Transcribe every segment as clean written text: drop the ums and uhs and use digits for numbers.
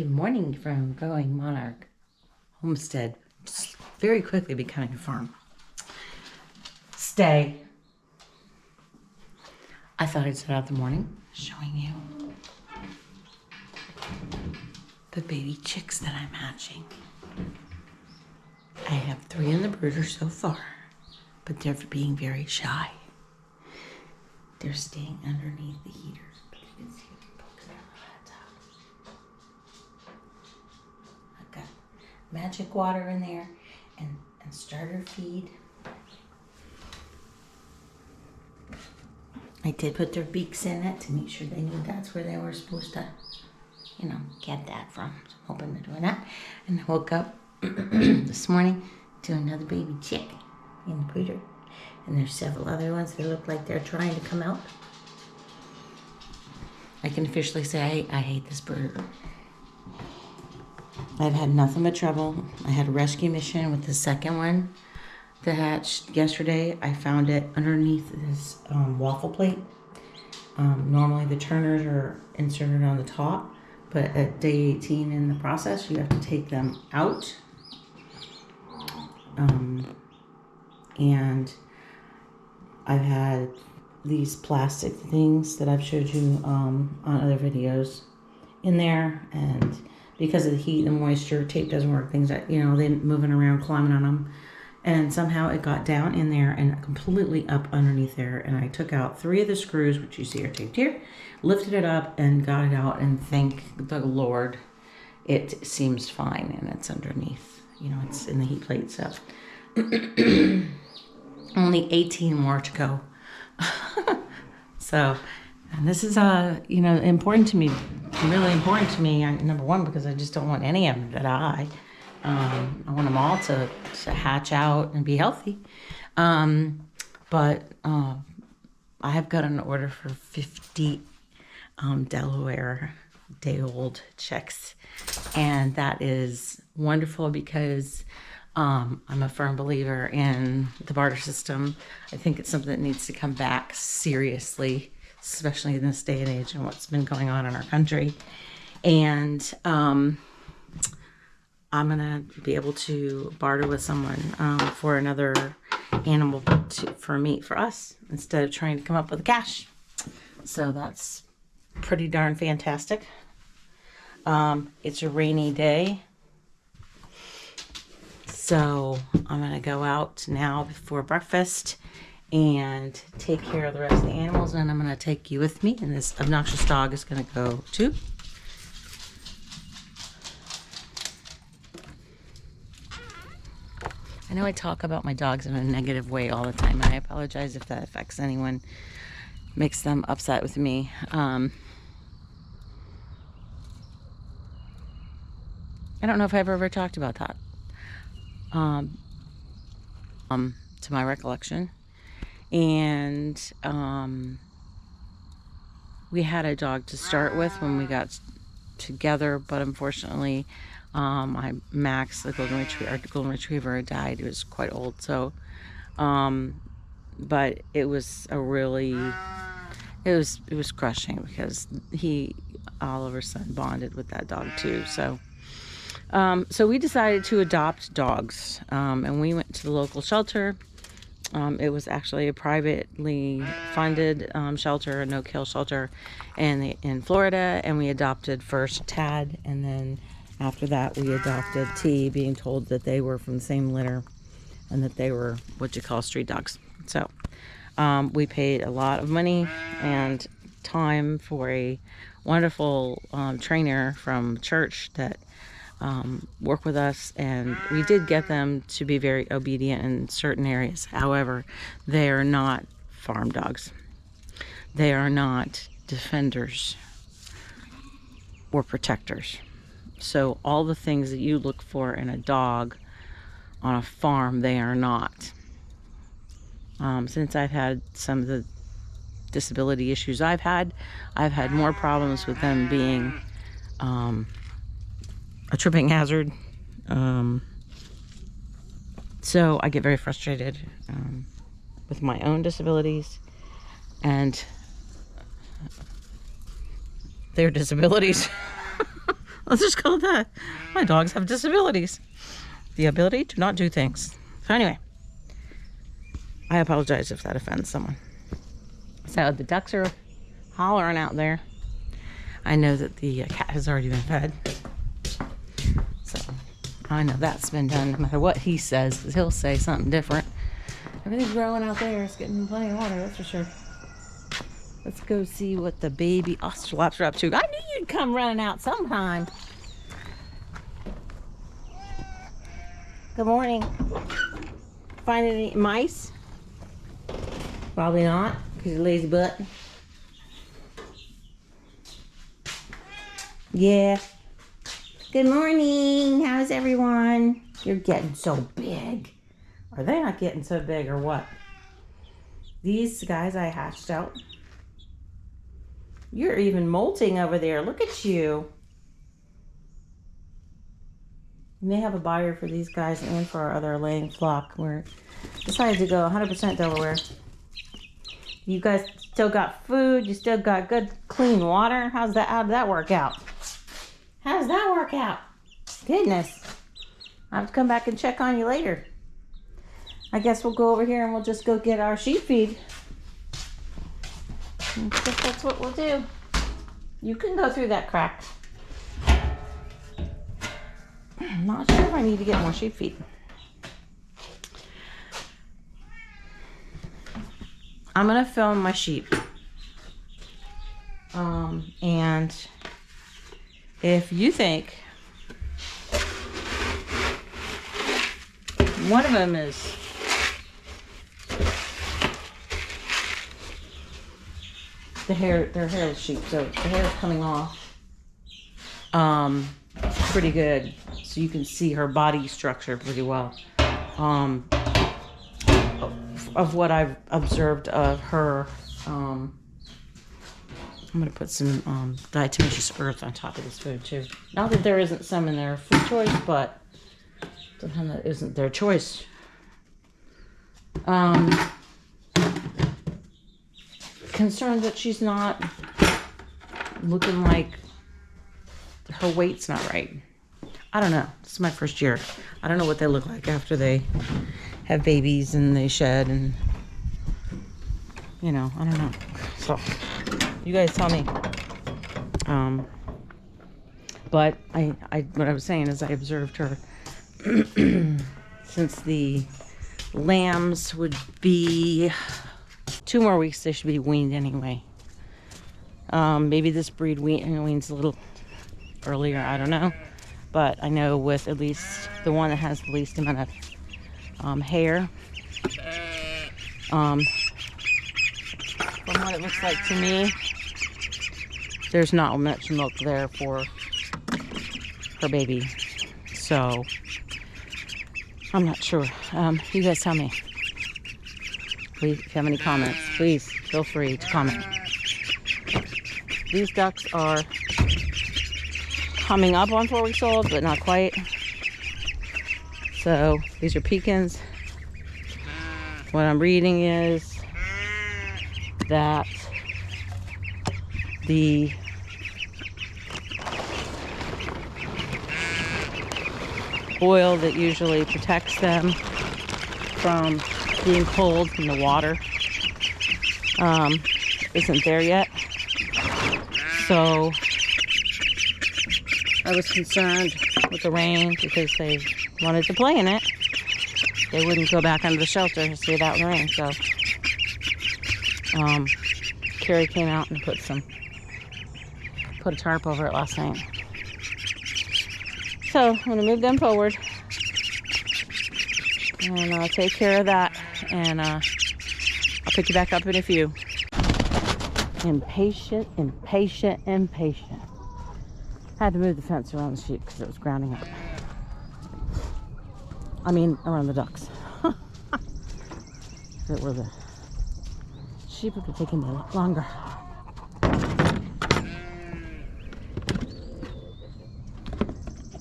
Good morning from growing Monarch Homestead. Just very quickly becoming a farm. Stay. I thought I'd start out the morning showing you the baby chicks that I'm hatching. I have 3 in the brooder so far, but they're being very shy. They're staying underneath the heaters. But you can see them poking their little heads out. I've got magic water in there and starter feed. I did put their beaks in it to make sure they knew that's where they were supposed to, get that from. So I'm hoping they're doing that. And I woke up this morning to another baby chick in the brooder. And there's several other ones that look like they're trying to come out. I can officially say I hate this brooder. I've had nothing but trouble. I had a rescue mission with the second one that hatched yesterday. I found it underneath this waffle plate. Normally the turners are inserted on the top, but at day 18 in the process, you have to take them out. And I've had these plastic things that I've showed you on other videos in there, and because of the heat and moisture, tape doesn't work. Things that, they're moving around, climbing on them. And somehow it got down in there and completely up underneath there. And I took out 3 of the screws, which you see are taped here, lifted it up and got it out. And thank the Lord, it seems fine. And it's underneath, it's in the heat plate. So only 18 more to go. So, and this is, important to me, really important to me. Number one, because I just don't want any of them to die. I want them all to hatch out and be healthy. But I have got an order for 50 Delaware day-old chicks. And that is wonderful because I'm a firm believer in the barter system. I think it's something that needs to come back seriously, especially in this day and age and what's been going on in our country. And I'm going to be able to barter with someone for another animal for us, instead of trying to come up with the cash. So that's pretty darn fantastic. It's a rainy day. So I'm going to go out now before breakfast and take care of the rest of the animals. And I'm going to take you with me. And this obnoxious dog is going to go too. I know I talk about my dogs in a negative way all the time, and I apologize if that affects anyone, makes them upset with me. I don't know if I've ever talked about that. To my recollection. And we had a dog to start with when we got together, but unfortunately Max, our golden retriever, died. He was quite old, so but it was it was crushing because Oliver's son bonded with that dog too. So we decided to adopt dogs, and we went to the local shelter. It was actually a privately funded shelter, a no-kill shelter in Florida, and we adopted first Tad, and then after that, we adopted T, being told that they were from the same litter and that they were what you call street dogs. So we paid a lot of money and time for a wonderful trainer from church that worked with us, and we did get them to be very obedient in certain areas. However, they are not farm dogs. They are not defenders or protectors. So all the things that you look for in a dog on a farm, they are not. Since I've had some of the disability issues I've had more problems with them being a tripping hazard. So I get very frustrated with my own disabilities and their disabilities. Let's just call it that. My dogs have disabilities. The ability to not do things. So anyway, I apologize if that offends someone. So the ducks are hollering out there. I know that the cat has already been fed. So I know that's been done no matter what he says, because he'll say something different. Everything's growing out there. It's getting plenty of water, that's for sure. Let's go see what the baby ocelots are up to. I knew you'd come running out sometime. Good morning. Find any mice? Probably not, because you're lazy butt. Yeah. Good morning. How's everyone? You're getting so big. Are they not getting so big or what? These guys I hatched out. You're even molting over there. Look at you. We may have a buyer for these guys and for our other laying flock. We're decided to go 100% Delaware. You guys still got food. You still got good, clean water. How did that work out? How does that work out? Goodness. I'll have to come back and check on you later. I guess we'll go over here and we'll just go get our sheep feed. I guess that's what we'll do. You can go through that crack. I'm not sure if I need to get more sheep feed. I'm gonna film my sheep. And if you think one of them is they're hairless sheep, so the hair is coming off pretty good, so you can see her body structure pretty well. Of what I've observed of her, I'm gonna put some diatomaceous earth on top of this food too. Not that there isn't some in their food choice, but sometimes that isn't their choice. Concerned that she's not looking like her weight's not right. I don't know. This is my first year. I don't know what they look like after they have babies and they shed, and you know, I don't know. So you guys tell me. But what I was saying is I observed her since the lambs would be 2 more weeks, they should be weaned anyway. Maybe this breed weans a little earlier, I don't know. But I know with at least the one that has the least amount of hair, from what it looks like to me, there's not much milk there for her baby. So I'm not sure. You guys tell me. Please, if you have any comments, please feel free to comment. These ducks are coming up on 4 weeks old, but not quite. So these are pecans. What I'm reading is that the oil that usually protects them from being cold from the water isn't there yet. So I was concerned with the rain because they wanted to play in it. They wouldn't go back under the shelter to stay out in the rain. So Carrie came out and put a tarp over it last night. So I'm gonna move them forward and I'll take care of that, and I'll pick you back up in a few. Impatient. Had to move the fence around the sheep because it was grounding up. I mean, around the ducks. If it were the sheep, it would take me a lot longer.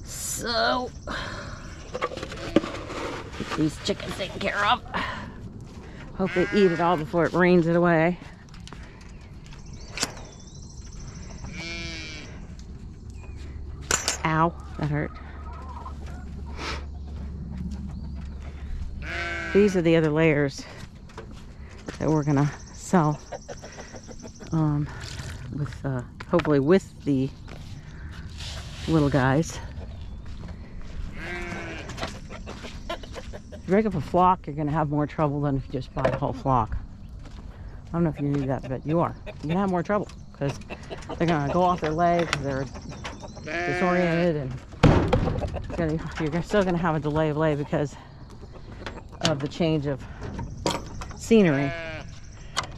So, get these chickens taken care of. Hope they eat it all before it rains it away. Ow, that hurt. These are the other layers that we're gonna sell. With hopefully with the little guys. If you break up a flock, you're gonna have more trouble than if you just buy the whole flock. I don't know if you knew that, but you are. You're gonna have more trouble because they're gonna go off their legs, they're disoriented, and you're still gonna have a delay of lay because of the change of scenery,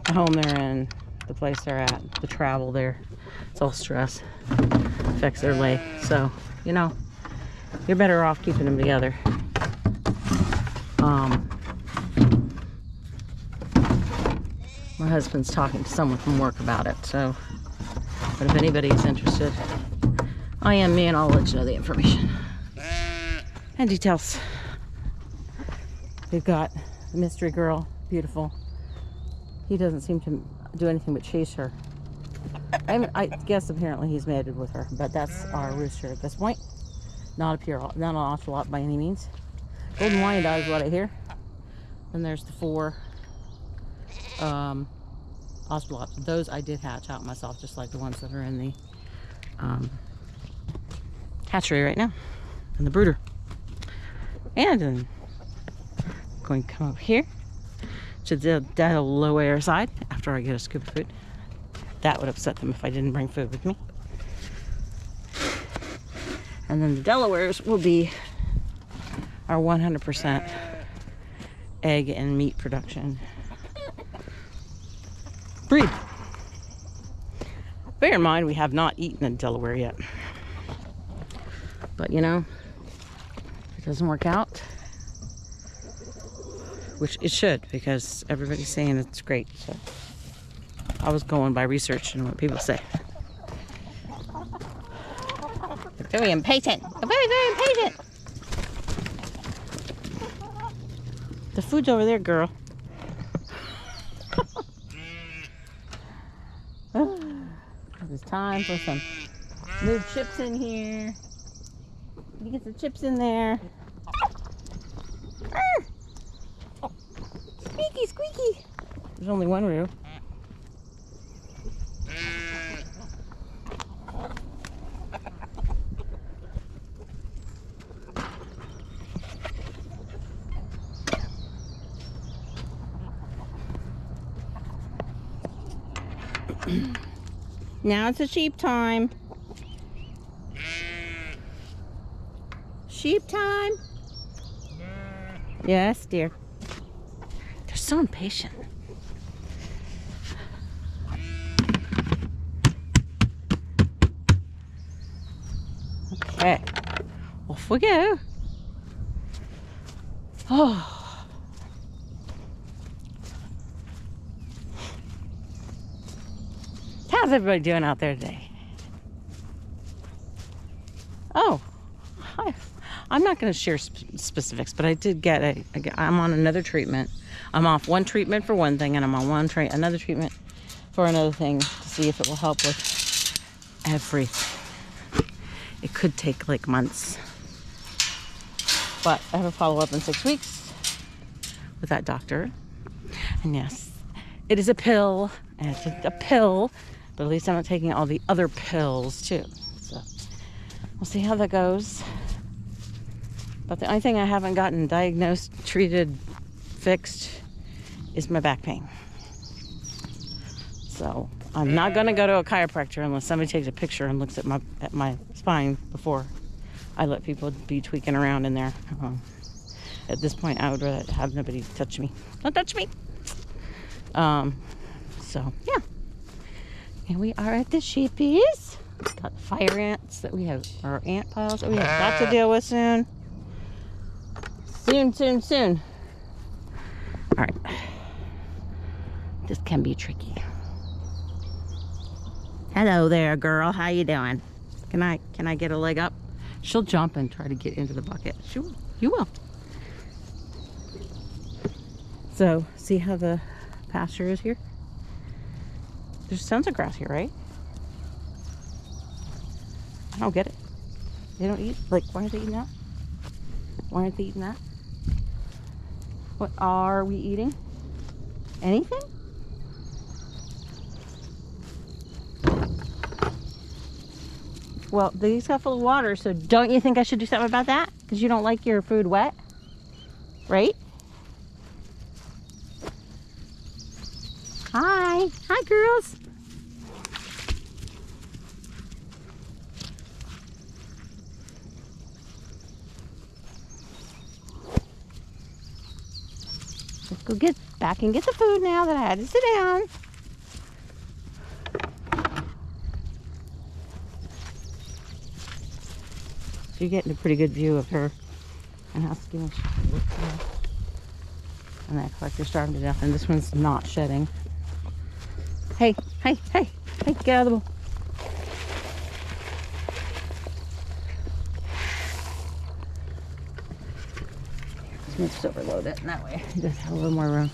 the home they're in, the place they're at, the travel there. It's all stress, affects their lay. So, you know, you're better off keeping them together. My husband's talking to someone from work about it, so, but if anybody's interested, I am me and I'll let you know the information and details. We've got the mystery girl, beautiful. He doesn't seem to do anything but chase her. I guess apparently he's mated with her, but that's our rooster at this point. Not an ocelot by any means. Golden wyandotte is what I hear. Then there's the 4 ocelots. Those I did hatch out myself, just like the ones that are in the hatchery right now, and the brooder. And I'm going to come up here to the low air side after I get a scoop of food. That would upset them if I didn't bring food with me. And then the Delawares will be our 100% egg and meat production breed. Bear in mind, we have not eaten a Delaware yet. But you know, if it doesn't work out, which it should, because everybody's saying it's great. So I was going by research and what people say. They're very impatient. They're very, very impatient. The food's over there, girl. It's time for some new chips in here. You get some chips in there. Squeaky, squeaky. There's only one room. Now it's a sheep time. Sheep time. Yes, dear. They're so impatient. Okay, off we go. Oh. How's everybody doing out there today? Oh, hi. I'm not going to share specifics, but I did get I'm on another treatment. I'm off one treatment for one thing, and I'm on another treatment for another thing to see if it will help with everything. It could take like months, but I have a follow-up in 6 weeks with that doctor. And yes, it is a pill, and it's a pill. But at least I'm not taking all the other pills too. So we'll see how that goes. But the only thing I haven't gotten diagnosed, treated, fixed is my back pain. So I'm not going to go to a chiropractor unless somebody takes a picture and looks at my spine before I let people be tweaking around in there. At this point, I would rather have nobody touch me. Don't touch me. So yeah. And we are at the sheepies. Got fire ants that we have, or ant piles that we have got to deal with soon. Soon. All right. This can be tricky. Hello there, girl. How you doing? Can I get a leg up? She'll jump and try to get into the bucket. You will. So, see how the pasture is here? There's tons of grass here, right? I don't get it. They don't eat, like, why aren't they eating that? Why aren't they eating that? What are we eating? Anything? Well, these got full of water, so don't you think I should do something about that? Because you don't like your food wet, right? Hi. Hi, girls. Let's go get back and get the food now that I had to sit down. So you're getting a pretty good view of her and how skinny she looks now. And they act like they're starving to death, and this one's not shedding. Hey, hey, hey, hey, get out of the bowl. Let's overload it, and that way it does have a little more room.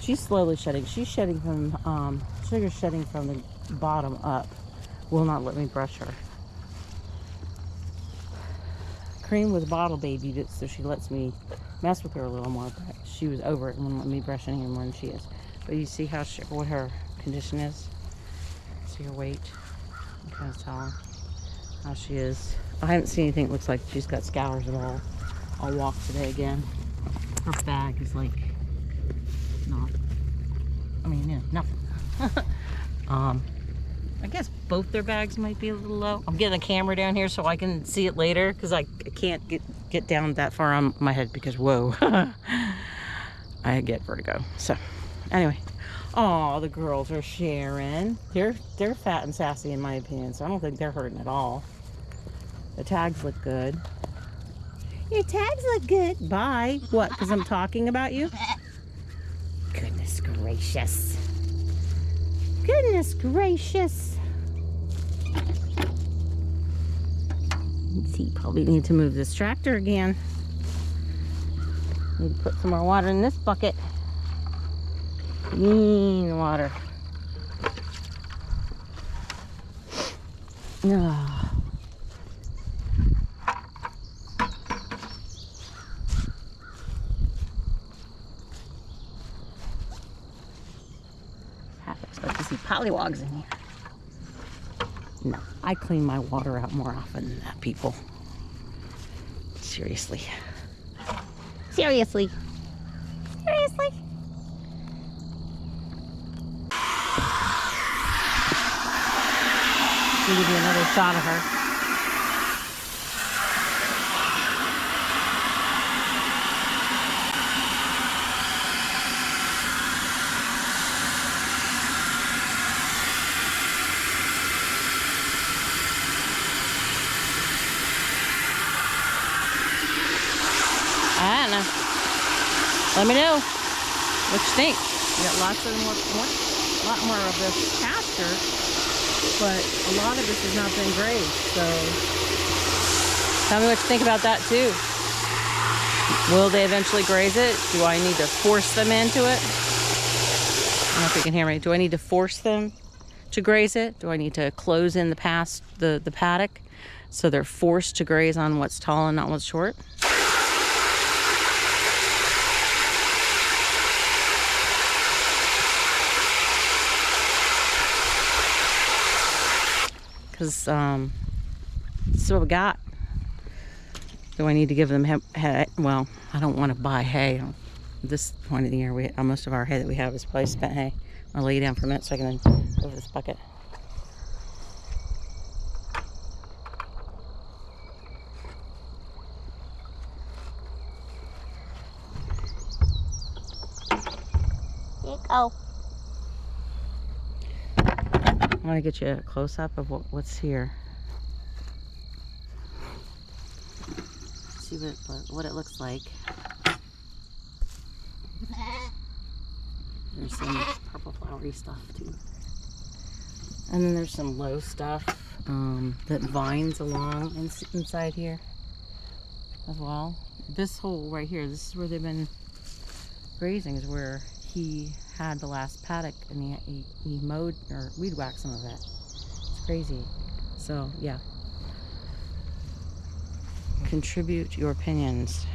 She's slowly shedding. She's shedding from, Sugar's shedding from the bottom up. Will not let me brush her. Cream was bottle babied, so she lets me mess with her a little more, but she was over it and wouldn't let me brush any more than she is. But you see how what her condition is? See her weight? You can kind of tell how she is. I haven't seen anything that looks like she's got scours at all. I'll walk today again. Her bag is like not, I mean, yeah, nothing. I guess both their bags might be a little low. I'm getting the camera down here so I can see it later, because I can't get down that far on my head because whoa. I get vertigo. So anyway, oh, the girls are sharing. They're fat and sassy in my opinion, so I don't think they're hurting at all. The tags look good. Your tags look good. Bye. What, because I'm talking about you? Goodness gracious. Goodness gracious. Let's see, probably need to move this tractor again. Need to put some more water in this bucket. Clean water. Ah. Expect to see pollywogs in here. No, I clean my water out more often than that, people. Seriously. Seriously. Seriously. I'll give you another shot of her. I don't know. Let me know what you think. We got lots of a lot more of this pasture, but a lot of this has not been grazed. So tell me what you think about that too. Will they eventually graze it? Do I need to force them into it? I don't know if you can hear me. Do I need to force them to graze it? Do I need to close in the paddock so they're forced to graze on what's tall and not what's short? Because this is what we got. Do I need to give them hay? Well, I don't want to buy hay. At this point of the year, most of our hay that we have is probably spent hay. I'll lay you down for a minute so I can go over this bucket. Here you go. I want to get you a close-up of what's here. See what it looks like. There's some purple flowery stuff too. And then there's some low stuff that vines along inside here as well. This hole right here, this is where they've been grazing, is where he had the last paddock, and he mowed or weed whacked some of it. It's crazy. So yeah, contribute your opinions.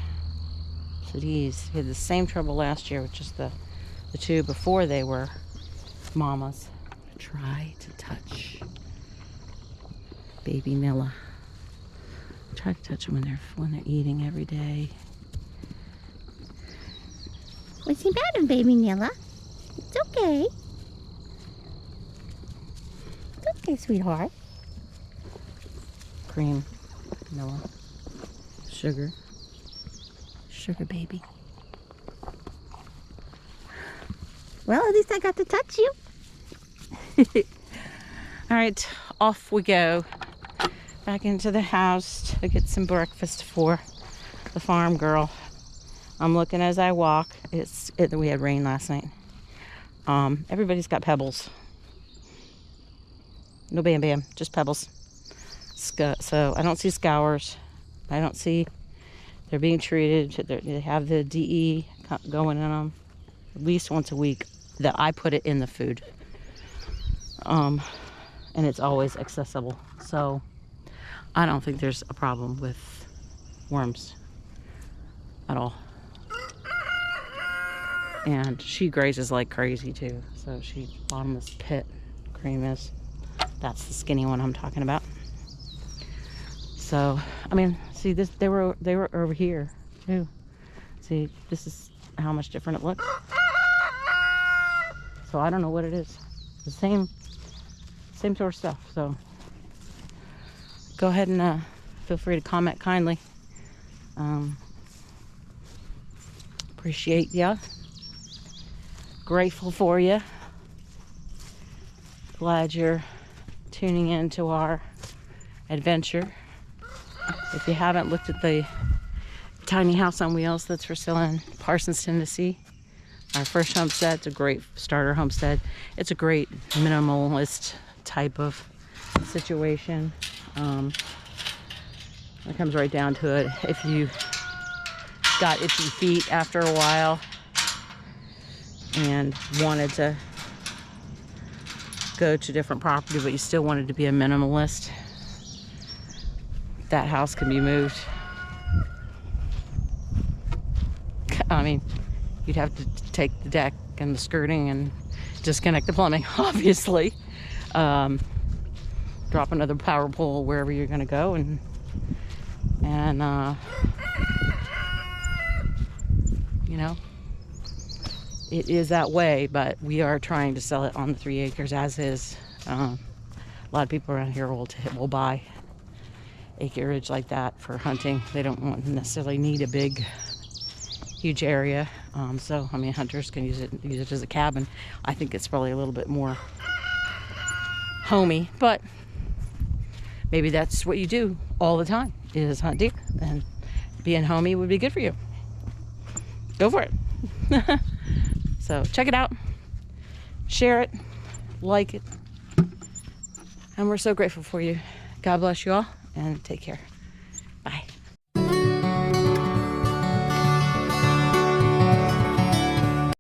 Please. We had the same trouble last year with just the two before they were mamas. Try to touch baby Nilla. Try to touch them when they're eating every day. What's the matter, baby Nilla? It's okay. It's okay, sweetheart. Cream, Nilla, sugar, baby. Well, at least I got to touch you. All right, off we go. Back into the house to get some breakfast for the farm girl. I'm looking as I walk. We had rain last night. Everybody's got pebbles. No bam bam, just pebbles. So I don't see scours. I don't see they're being treated. They have the DE going in them at least once a week. That I put it in the food. And it's always accessible. So I don't think there's a problem with worms at all. And she grazes like crazy too. So she's bottomless pit. Cream is. That's the skinny one I'm talking about. So I mean, see this? They were over here too. See, this is how much different it looks. So I don't know what it is. The same sort of stuff. So go ahead and feel free to comment kindly. Appreciate ya. Grateful for you. Glad you're tuning in to our adventure. If you haven't looked at the tiny house on wheels that's for sale in Parsons, Tennessee, our first homestead, it's a great starter homestead. It's a great minimalist type of situation. It comes right down to it. If you got itchy feet after a while and wanted to go to different property, but you still wanted to be a minimalist, that house can be moved. I mean, you'd have to take the deck and the skirting and disconnect the plumbing, obviously. Drop another power pole wherever you're gonna go, and you know, it is that way. But we are trying to sell it on the 3 acres as is. A lot of people around here will buy acreage like that for hunting. They don't necessarily need a big, huge area. So I mean, hunters can use it as a cabin. I think it's probably a little bit more homey, but maybe that's what you do all the time, is hunt deer, and being homey would be good for you. Go for it. So check it out, share it, like it, and we're so grateful for you. God bless you all, and take care.